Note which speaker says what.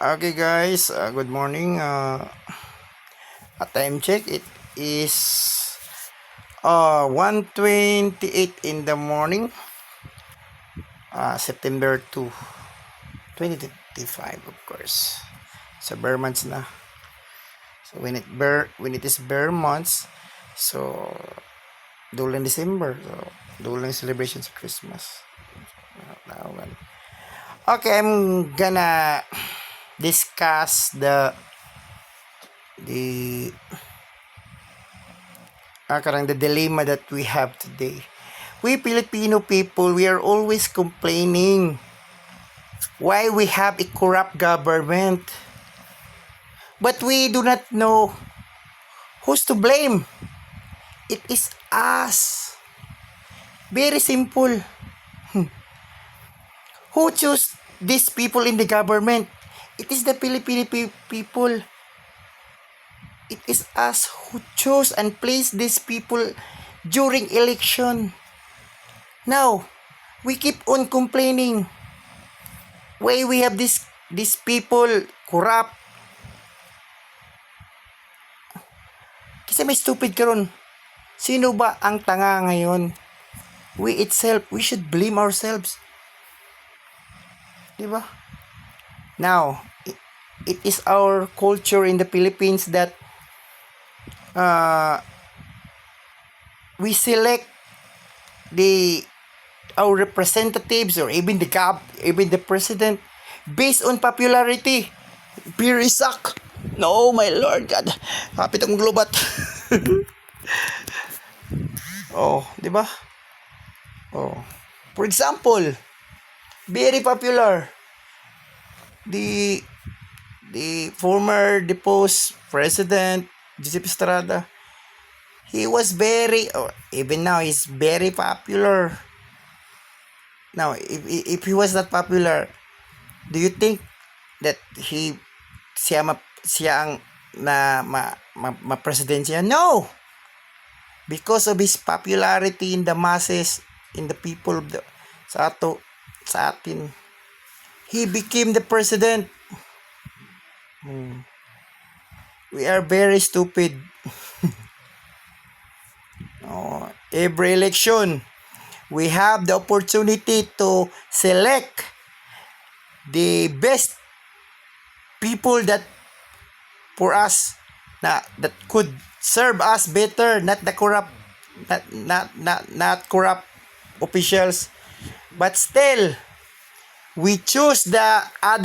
Speaker 1: Okay guys, good morning. At time check, it is 1:28 in the morning, September 2, 2025 of course. Sa bare months na. So when it is bare months, so dulang December, so dulang celebration sa Christmas. Okay, I'm gonna discuss the the dilemma that we have today. We Filipino people, we are always complaining why we have a corrupt government. But we do not know who's to blame. It is us. Very simple. Who chose these people in the government? It is the Filipino people. It is us who chose and placed these people during election. Now, we keep on complaining why we have these people corrupt. Kasi may stupid karon. Sino ba ang tanga ngayon? We itself, we should blame ourselves. Diba? Now, it is our culture in the Philippines that we select our representatives or even the president based on popularity. Very suck. No, my Lord God. Kapit akong globat. Oh, di ba? Oh. For example, very popular. The former deposed president Joseph Estrada. He was even now he's very popular. Now, if he was not popular, do you think that siya ang ma-presidensya? No! Because of his popularity in the masses, in the people of sa atin, he became the president. We are very stupid. Every election, we have the opportunity to select the best people that for us that could serve us better, not the corrupt not corrupt officials, but still we choose the other